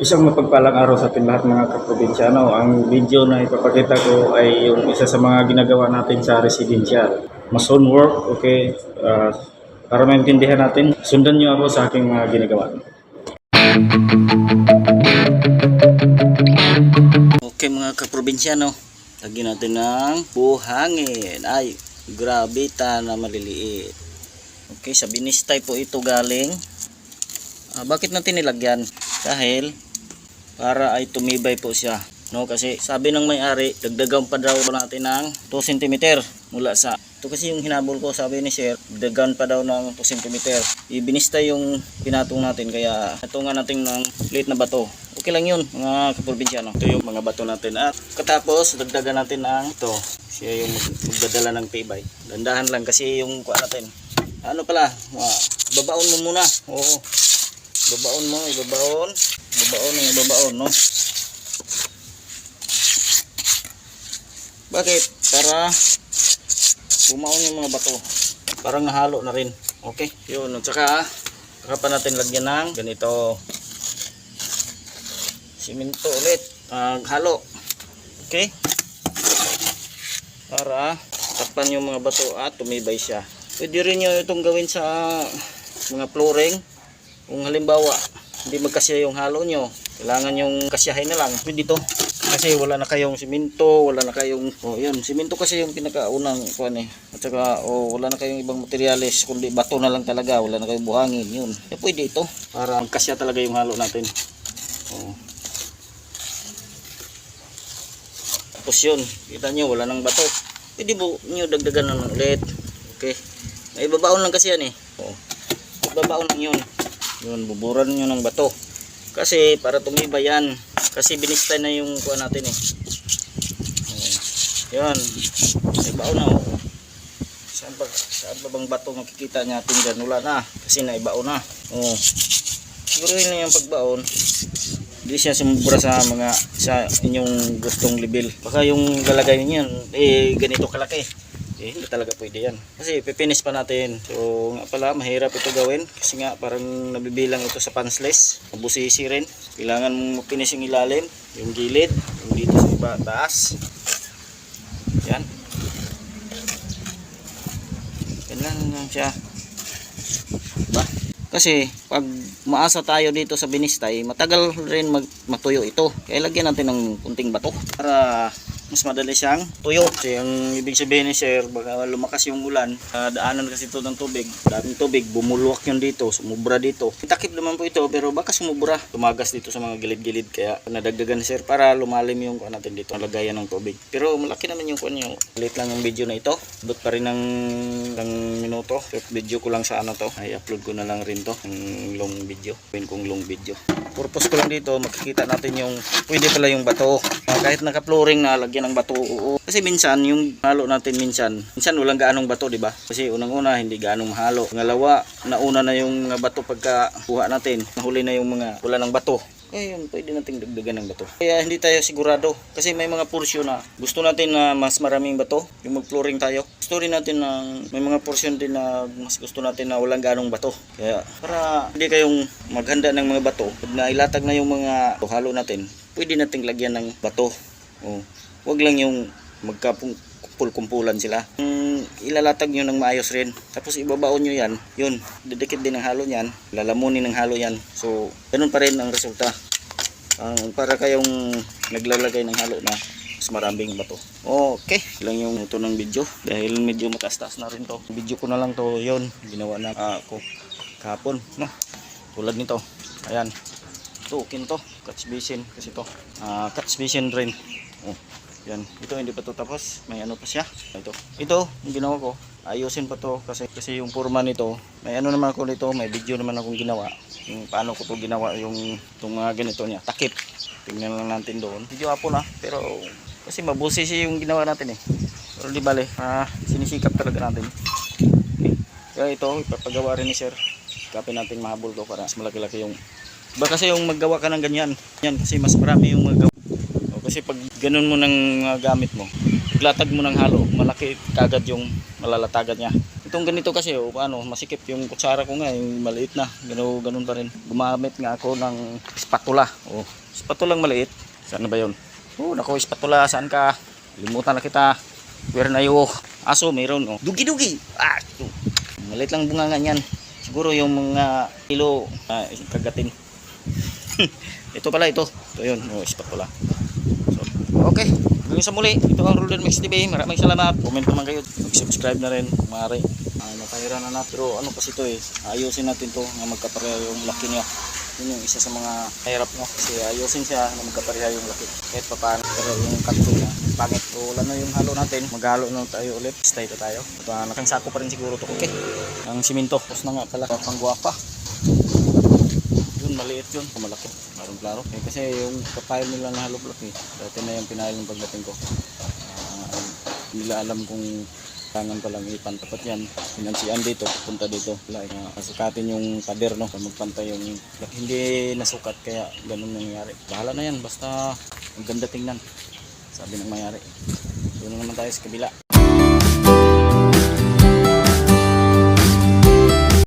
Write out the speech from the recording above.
Isang mapagpalang araw sa ating lahat mga kaprobinsyano. Ang video na ipapakita ko ay yung isa sa mga ginagawa natin sa residential. Mason work, okay? Para maintindihan natin, sundan nyo ako sa aking mga ginagawa. Okay mga kaprobinsyano, lagyan natin ng buhangin. Ay, gravita na maliliit. Okay, sa binistay po ito galing. Bakit natin nilagyan? Dahil para ay tumibay po siya, no? Kasi sabi ng may-ari, dagdagan pa daw natin ng 2 cm mula sa ito, kasi yung hinabol ko, sabi ni sir, dagdagan pa daw ng 2 cm. Ibinista yung pinatong natin, kaya natungan natin ng plate na bato. Okay lang yun mga kaprobinsyano. Ito yung mga bato natin, at katapos dagdagan natin ng ito, siya yung magdadala ng tibay. Dandahan lang kasi yung kuha natin, ano pala, babaon mo muna. Oo, ibabaon mo, ibabaon, no? Bakit? Para bumaon yung mga bato, parang nahalo na rin. Okay, yun. At saka pa natin lagyan ng ganito, simento ulit, halo. Okay, para takpan yung mga bato at tumibay siya. Pwede rin nyo itong gawin sa mga flooring. Kung halimbawa hindi magkasya yung halo nyo, kailangan yung kasyahin na lang. Pwede dito kasi wala na kayong simento, wala na kayong yun, simento kasi yung pinakaunang kuan eh. At saka wala na kayong ibang materyales kundi bato na lang talaga, wala na kayong buhangin, yun. Pwede ito para magkasya talaga yung halo natin. Tapos yun, kita nyo wala nang bato. Pwede po nyo dagdagan na ulit. Okay. May babaon lang kasi yan eh. Babaon lang yun. Yun, buburan nyo ng bato. Kasi para tumibay yan. Kasi binistay na yung kuha natin eh. Yan. May baon na oh. Saan pa bang bato makikita natin dyan? Wala na. Kasi naibaon na. Siguro yun na yung pagbaon. Hindi siya sumubra sa inyong gustong level. Baka yung lalagay niyo ganito kalaki. Hindi talaga pwede yan. Kasi pipinish pa natin. So nga pala, mahirap ito gawin. Kasi nga parang nabibilang ito sa punsless. Mabusisi rin. Kailangan mong mapinish yung ilalim, yung gilid, yung dito sa taas. Yan. Yan lang siya. Diba? Kasi pag maasa tayo dito sa binistay, matagal rin matuyo ito. Kaya lagyan natin ng kunting bato para mas madali siyang tuyo. Kasi ang ibig sabihin ni sir, baka lumakas yung ulan, daanan kasi ito ng tubig, daming tubig, bumulwak yun dito, sumubra dito. Takip naman po ito, pero baka sumubra, tumagas dito sa mga gilid-gilid, kaya nadagdagan ni sir para lumalim yung kuha natin dito, lagayan ng tubig. Pero malaki naman yung kuha nyo. Late lang yung video na ito, abot pa rin ng minuto. Video ko lang sa to, ay upload ko na lang rin to, ng long video, pin kong long video. Purpose ko lang dito, makikita natin yung pwede pala yung bato, kahit naka-flooring na lagyan ng bato. Kasi minsan yung halo natin minsan walang gaanong bato, di ba? Kasi unang-una hindi gaanong mahalo. Pangalawa, nauna na yung bato pagka kuha natin. Nahuli na yung mga wala ng bato. Yun, pwede nating dagdagan ng bato. Kaya hindi tayo sigurado. Kasi may mga porsyon na gusto natin na mas maraming bato. Yung mag-flooring tayo, gusto rin natin na may mga porsyon din na mas gusto natin na walang ganong bato. Kaya para hindi kayong maghanda ng mga bato, pag nailatag na yung mga halo natin, pwede nating lagyan ng bato. Huwag lang yung magkakumpul-kumpulan sila. Ilalatag nyo ng maayos rin. Tapos ibabaon nyo yan. Yun, didikit din ng halo yan. Lalamunin ng halo yan. So, ganun pa rin ang resulta. Para kayong naglalagay ng halo na mas maraming bato. Okay, ilang yung ito ng video. Dahil medyo mataas-taas na rin to. Video ko na lang to, yun. Ginawa na ako kahapon. No? Tulad nito. Ayan. Ito, okay to. Catch basin kasi to. Catch basin rin. Yan, ito hindi pa to tapos, may ano pa siya. Ito yung ginawa ko, ayusin pa to kasi yung forma nito, may ano naman ako nito, may video naman akong ginawa yung paano ko to ginawa, yung itong mga ganito niya, takip. Tingnan lang natin doon, video apo na, pero kasi mabusi siya yung ginawa natin eh. Pero di bale, sinisikap talaga natin. Okay. Kaya ito, ipapagawa rin ni sir. Kapin natin mahabol to para mas malaki-laki yung kasi yung maggawa ka ng ganyan yan, kasi mas marami yung maggawa. Kasi pag ganun mo ng gamit mo, paglatag mo ng halo, malaki kagad yung malalatagan niya. Itong ganito kasi, masikip yung kutsara ko nga, yung maliit na. Ganun pa rin. Gumamit nga ako ng spatula. Spatula lang maliit. Saan na ba yun? Naku, spatula, saan ka? Limutan na kita. Where na yung aso, mayroon. Dugi-dugi. Ito. Maliit lang bunga nga yan. Siguro yung mga kilo kagatin. Ito pala ito. Ito yun, spatula. So, okay. Hanggang sa muli, ito ang Roldan Mix TV. Maraming salamat. Comment naman kayo. Mag-subscribe na rin. Maaari. Natahira na natin. Pero ano kasi ito ayusin natin to na magkapareha yung laki niya. Yun yung isa sa mga hirap no. Kasi ayusin siya na magkapareha yung laki. Kahit pa paano. Pero yung kanto niya, pangit. So wala na yung halo natin. Maghalo na tayo ulit. Stay to tayo. At nakangsako pa rin siguro to. Okay. Ang siminto. Tapos na nga pala. Pangguwapa. Yun, maliit yun. Malaki. Klaro. Kasi yung kapile nila na halo block dati na yung pinahal ng pagdating ko. Nila alam kung tangan pa lang ipantapat yan. Pinansian dito, punta dito. Sukatin yung pader no, magpantay yung hindi nasukat kaya ganun nangyayari. Bahala na yan, basta ang ganda tingnan. Sabi ng mayari. Doon naman tayo sa kabila.